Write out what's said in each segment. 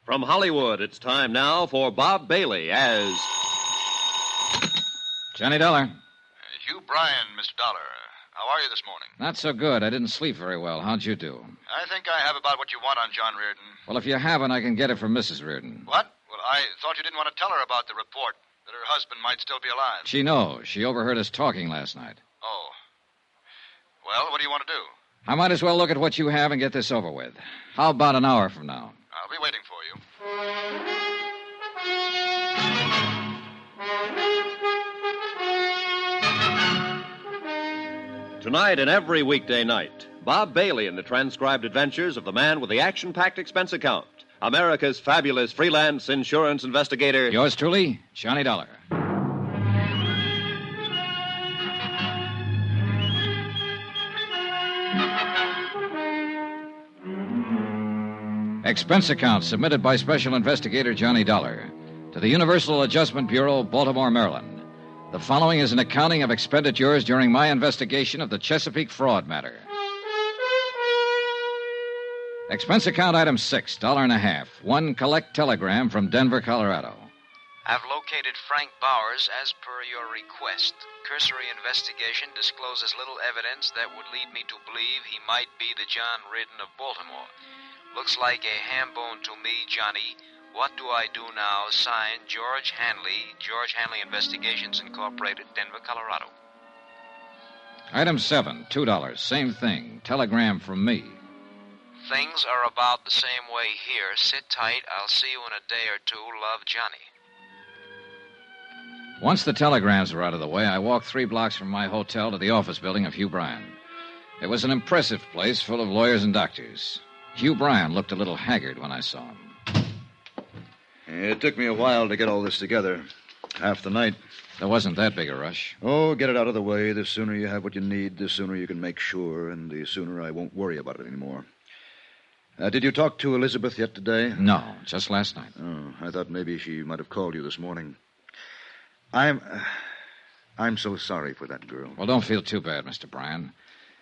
From Hollywood, it's time now for Bob Bailey as... Johnny Dollar. Hugh Bryan, Mr. Dollar. How are you this morning? Not so good. I didn't sleep very well. How'd you do? I think I have about what you want on John Reardon. Well, if you haven't, I can get it from Mrs. Reardon. What? Well, I thought you didn't want to tell her about the report, that her husband might still be alive. She knows. She overheard us talking last night. Oh. Well, what do you want to do? I might as well look at what you have and get this over with. How about an hour from now? I'll be waiting for you. Tonight and every weekday night, Bob Bailey in the transcribed adventures of the man with the action-packed expense account, America's fabulous freelance insurance investigator. Yours truly, Johnny Dollar. Expense account submitted by Special Investigator Johnny Dollar to the Universal Adjustment Bureau, Baltimore, Maryland. The following is an accounting of expenditures during my investigation of the Chesapeake fraud matter. Expense account item 6, $1.50. One collect telegram from Denver, Colorado. I've located Frank Bowers as per your request. Cursory investigation discloses little evidence that would lead me to believe he might be the John Reardon of Baltimore. Looks like a ham bone to me, Johnny. What do I do now? Signed, George Hanley, George Hanley Investigations Incorporated, Denver, Colorado. Item 7, $2. Same thing. Telegram from me. Things are about the same way here. Sit tight. I'll see you in a day or two. Love, Johnny. Once the telegrams were out of the way, I walked 3 blocks from my hotel to the office building of Hugh Bryan. It was an impressive place full of lawyers and doctors. Hugh Bryan looked a little haggard when I saw him. It took me a while to get all this together. Half the night. There wasn't that big a rush. Oh, get it out of the way. The sooner you have what you need, the sooner you can make sure, and the sooner I won't worry about it anymore. Did you talk to Elizabeth yet today? No, just last night. Oh, I thought maybe she might have called you this morning. I'm so sorry for that girl. Well, don't feel too bad, Mr. Bryan.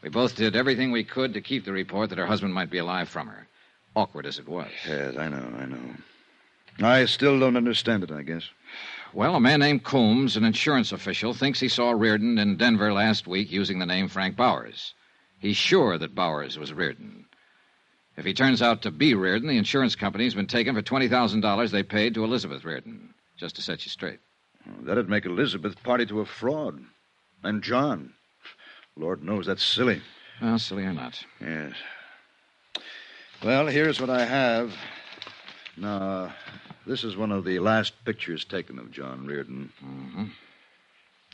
We both did everything we could to keep the report that her husband might be alive from her. Awkward as it was. Yes, I know. I still don't understand it, I guess. Well, a man named Coombs, an insurance official, thinks he saw Reardon in Denver last week using the name Frank Bowers. He's sure that Bowers was Reardon. If he turns out to be Reardon, the insurance company's been taken for $20,000 they paid to Elizabeth Reardon, just to set you straight. Well, that'd make Elizabeth party to a fraud. And John. Lord knows that's silly. Well, silly or not. Yes. Well, here's what I have. Now, this is one of the last pictures taken of John Reardon. Mm-hmm.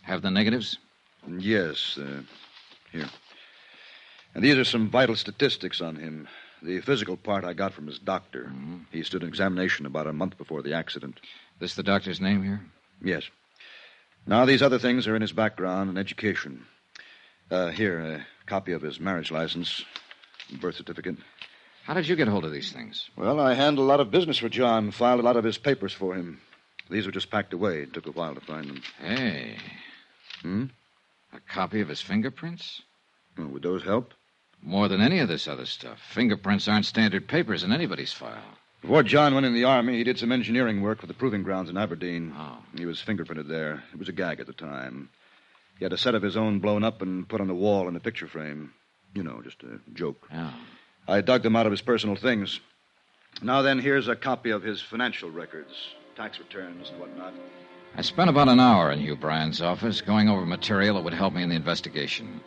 Have the negatives? Yes, here. And these are some vital statistics on him. The physical part I got from his doctor. Mm-hmm. He stood an examination about a month before the accident. This the doctor's name here? Yes. Now, these other things are in his background and education. Here, a copy of his marriage license, birth certificate. How did you get hold of these things? Well, I handled a lot of business for John, filed a lot of his papers for him. These were just packed away. It took a while to find them. Hey. A copy of his fingerprints? Oh, would those help? More than any of this other stuff. Fingerprints aren't standard papers in anybody's file. Before John went in the Army, he did some engineering work for the proving grounds in Aberdeen. Oh. He was fingerprinted there. It was a gag at the time. He had a set of his own blown up and put on the wall in a picture frame. You know, just a joke. Oh. I dug them out of his personal things. Now then, here's a copy of his financial records, tax returns and whatnot. I spent about an hour in Hugh Bryan's office going over material that would help me in the investigation.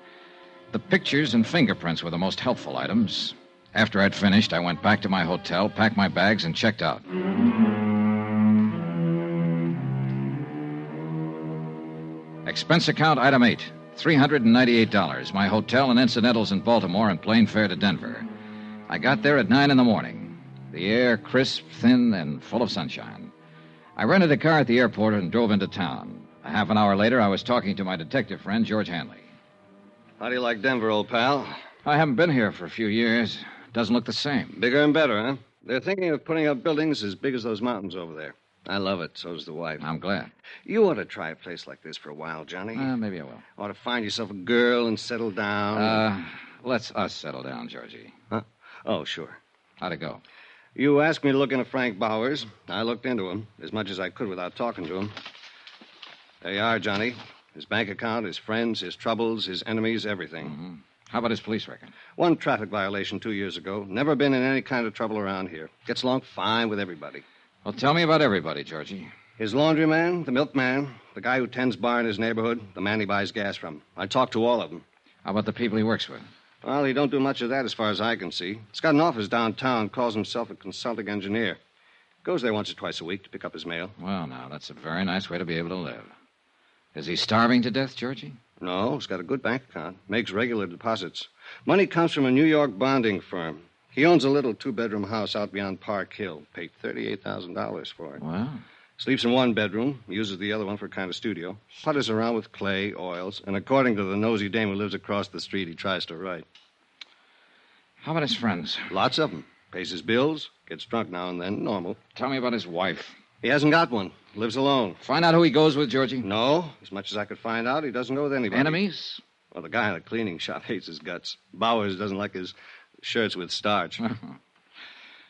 The pictures and fingerprints were the most helpful items. After I'd finished, I went back to my hotel, packed my bags, and checked out. Expense account item 8, $398. My hotel and incidentals in Baltimore and plane fare to Denver. I got there at 9 in the morning. The air crisp, thin, and full of sunshine. I rented a car at the airport and drove into town. A half an hour later, I was talking to my detective friend, George Hanley. How do you like Denver, old pal? I haven't been here for a few years. Doesn't look the same. Bigger and better, huh? They're thinking of putting up buildings as big as those mountains over there. I love it. So's the wife. I'm glad. You ought to try a place like this for a while, Johnny. Maybe I will. Ought to find yourself a girl and settle down. Let's us settle down, Georgie. Huh? Oh, sure. How'd it go? You asked me to look into Frank Bowers. I looked into him as much as I could without talking to him. There you are, Johnny. His bank account, his friends, his troubles, his enemies, everything. Mm-hmm. How about his police record? One traffic violation 2 years ago. Never been in any kind of trouble around here. Gets along fine with everybody. Well, tell me about everybody, Georgie. His laundryman, the milkman, the guy who tends bar in his neighborhood, the man he buys gas from. I talked to all of them. How about the people he works with? Well, he don't do much of that as far as I can see. He's got an office downtown, calls himself a consulting engineer. Goes there once or twice a week to pick up his mail. Well, now, that's a very nice way to be able to live. Is he starving to death, Georgie? No, he's got a good bank account. Makes regular deposits. Money comes from a New York bonding firm. He owns a little two-bedroom house out beyond Park Hill. Paid $38,000 for it. Well, Sleeps in one bedroom, uses the other one for a kind of studio. Putters around with clay, oils, and according to the nosy dame who lives across the street, he tries to write. how about his friends? Lots of them. Pays his bills, gets drunk now and then, normal. Tell me about his wife. He hasn't got one. Lives alone. Find out who he goes with, Georgie. No, as much as I could find out, he doesn't go with anybody. Enemies? Well, the guy in the cleaning shop hates his guts. Bowers doesn't like his shirts with starch.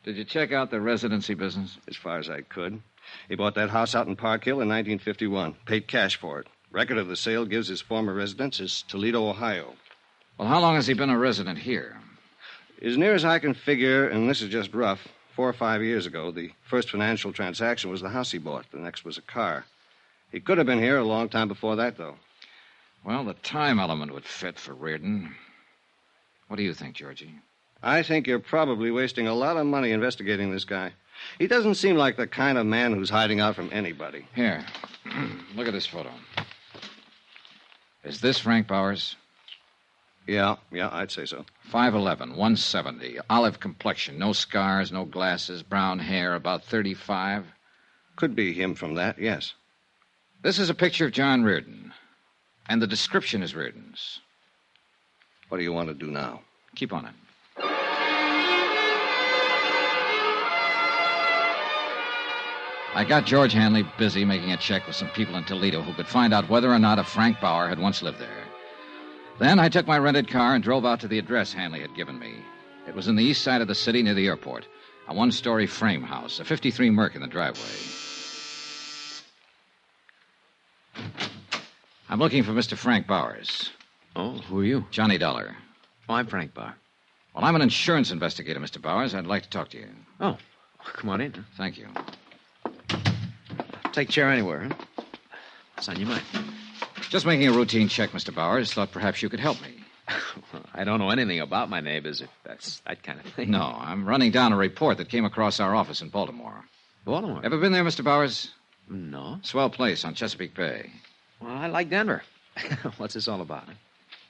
Did you check out the residency business? As far as I could. He bought that house out in Park Hill in 1951. Paid cash for it. Record of the sale gives his former residence as Toledo, Ohio. Well, how long has he been a resident here? As near as I can figure, and this is just rough, 4 or 5 years ago, the first financial transaction was the house he bought. The next was a car. He could have been here a long time before that, though. Well, the time element would fit for Reardon. What do you think, Georgie? I think you're probably wasting a lot of money investigating this guy. He doesn't seem like the kind of man who's hiding out from anybody. Here, look at this photo. Is this Frank Bowers? Yeah, I'd say so. 5'11", 170, olive complexion, no scars, no glasses, brown hair, about 35. Could be him from that, yes. This is a picture of John Reardon, and the description is Reardon's. What do you want to do now? Keep on it. I got George Hanley busy making a check with some people in Toledo who could find out whether or not a Frank Bauer had once lived there. Then I took my rented car and drove out to the address Hanley had given me. It was in the east side of the city near the airport, a one-story frame house, a 53 Merc in the driveway. I'm looking for Mr. Frank Bowers. Oh, who are you? Johnny Dollar. Oh, I'm Frank Bauer. Well, I'm an insurance investigator, Mr. Bowers. I'd like to talk to you. Oh, come on in. Thank you. Take a chair anywhere, huh? What's on your mind? Just making a routine check, Mr. Bowers. Thought perhaps you could help me. I don't know anything about my neighbors, if that's that kind of thing. No, I'm running down a report that came across our office in Baltimore. Baltimore? Ever been there, Mr. Bowers? No. Swell place on Chesapeake Bay. Well, I like Denver. What's this all about?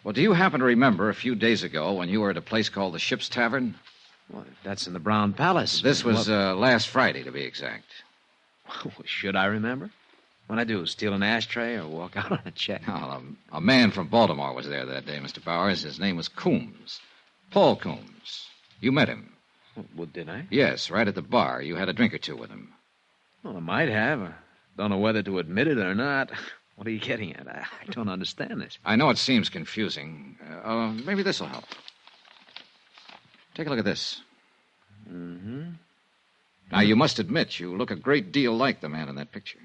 Well, do you happen to remember a few days ago when you were at a place called the Ship's Tavern? Well, that's in the Brown Palace. This was last Friday, to be exact. Should I remember? What I do, steal an ashtray or walk out on a check? Well, a man from Baltimore was there that day, Mr. Bowers. His name was Coombs. Paul Coombs. You met him. Well, did I? Yes, right at the bar. You had a drink or two with him. Well, I might have. I don't know whether to admit it or not. What are you getting at? I don't understand this. I know it seems confusing. Maybe this will help. Take a look at this. Mm-hmm. Now, you must admit you look a great deal like the man in that picture.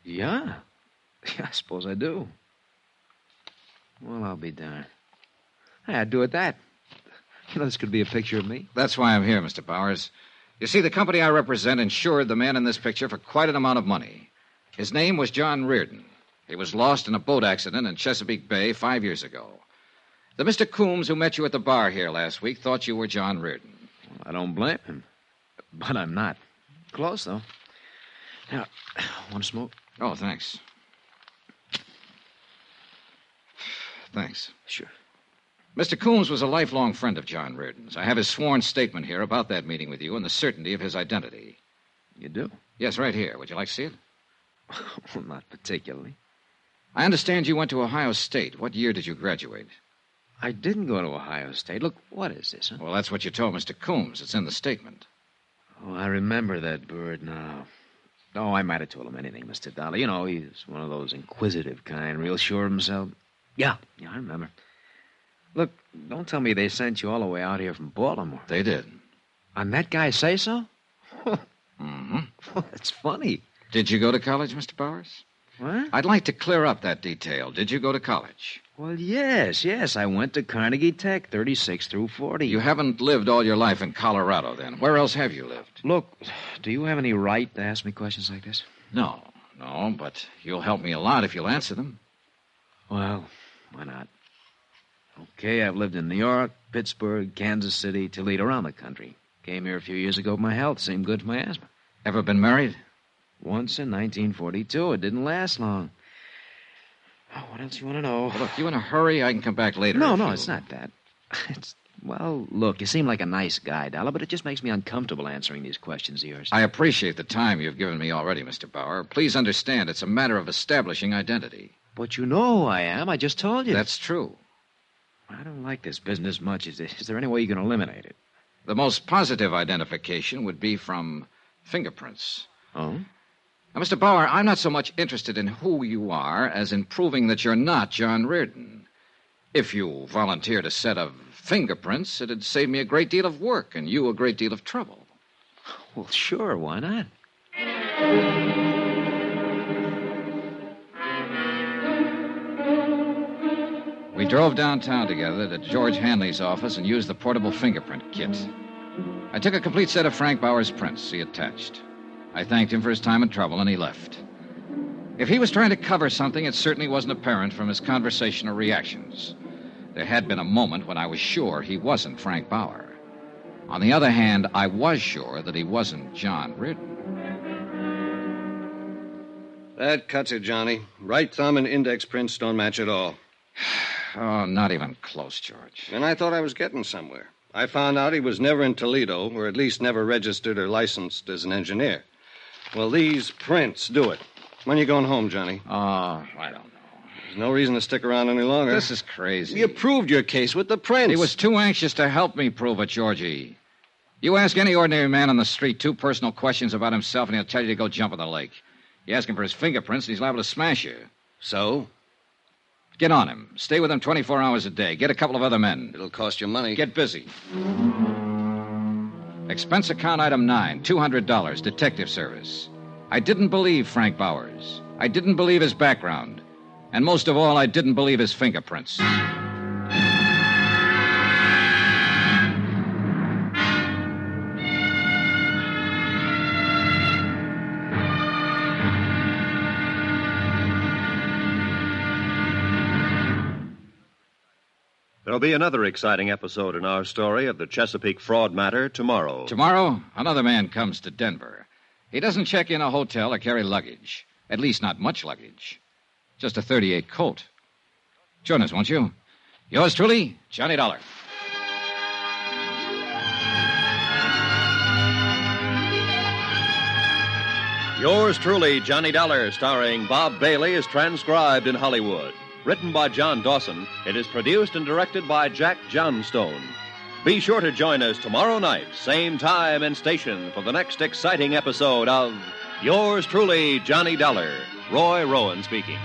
Yeah. Yeah, I suppose I do. Well, I'll be darned. Hey, I'd do it that. You know, this could be a picture of me. That's why I'm here, Mr. Bowers. You see, the company I represent insured the man in this picture for quite an amount of money. His name was John Reardon. He was lost in a boat accident in Chesapeake Bay 5 years ago. The Mr. Coombs who met you at the bar here last week thought you were John Reardon. Well, I don't blame him. But I'm not. Close, though. Now, want to smoke? Oh, thanks. Thanks. Sure. Mr. Coombs was a lifelong friend of John Reardon's. I have his sworn statement here about that meeting with you and the certainty of his identity. You do? Yes, right here. Would you like to see it? Well, not particularly. I understand you went to Ohio State. What year did you graduate? I didn't go to Ohio State. Look, what is this, huh? Well, that's what you told Mr. Coombs. It's in the statement. Oh, I remember that bird now. Oh, I might have told him anything, Mr. Dollar. You know, he's one of those inquisitive kind, real sure of himself. Yeah, I remember. Look, don't tell me they sent you all the way out here from Baltimore. They did. On that guy's say-so? Mm-hmm. That's funny. Did you go to college, Mr. Bowers? What? I'd like to clear up that detail. Did you go to college? Well, yes. I went to Carnegie Tech, 36 through 40. You haven't lived all your life in Colorado, then. Where else have you lived? Look, do you have any right to ask me questions like this? No, but you'll help me a lot if you'll answer them. Well, why not? Okay, I've lived in New York, Pittsburgh, Kansas City, Toledo, around the country. Came here a few years ago with my health. Seemed good for my asthma. Ever been married? Once in 1942. It didn't last long. Oh, what else you want to know? Well, look, you in a hurry? I can come back later. No, it's not that. Well, look, you seem like a nice guy, Dollar, but it just makes me uncomfortable answering these questions of yours. I appreciate the time you've given me already, Mr. Bauer. Please understand, it's a matter of establishing identity. But you know who I am. I just told you. That's true. I don't like this business much. Is there any way you can eliminate it? The most positive identification would be from fingerprints. Oh? Now, Mr. Bauer, I'm not so much interested in who you are as in proving that you're not John Reardon. If you volunteered a set of fingerprints, it'd save me a great deal of work and you a great deal of trouble. Well, sure, why not? We drove downtown together to George Hanley's office and used the portable fingerprint kit. I took a complete set of Frank Bauer's prints he attached. I thanked him for his time and trouble, and he left. If he was trying to cover something, it certainly wasn't apparent from his conversational reactions. There had been a moment when I was sure he wasn't Frank Bauer. On the other hand, I was sure that he wasn't John Reardon. That cuts it, Johnny. Right thumb and index prints don't match at all. Oh, not even close, George. And I thought I was getting somewhere. I found out he was never in Toledo, or at least never registered or licensed as an engineer. Well, these prints do it. When are you going home, Johnny? Oh, I don't know. There's no reason to stick around any longer. This is crazy. You proved your case with the prints. He was too anxious to help me prove it, Georgie. You ask any ordinary man on the street 2 personal questions about himself, and he'll tell you to go jump in the lake. You ask him for his fingerprints, and he's liable to smash you. So? Get on him. Stay with him 24 hours a day. Get a couple of other men. It'll cost you money. Get busy. Expense account item 9, $200, detective service. I didn't believe Frank Bowers. I didn't believe his background. And most of all, I didn't believe his fingerprints. There'll be another exciting episode in our story of the Chesapeake fraud matter tomorrow. Tomorrow, another man comes to Denver. He doesn't check in a hotel or carry luggage. At least not much luggage. Just a .38 Colt. Join us, won't you? Yours truly, Johnny Dollar. Yours truly, Johnny Dollar, starring Bob Bailey, is transcribed in Hollywood. Written by John Dawson, it is produced and directed by Jack Johnstone. Be sure to join us tomorrow night, same time and station, for the next exciting episode of Yours truly, Johnny Dollar. Roy Rowan speaking.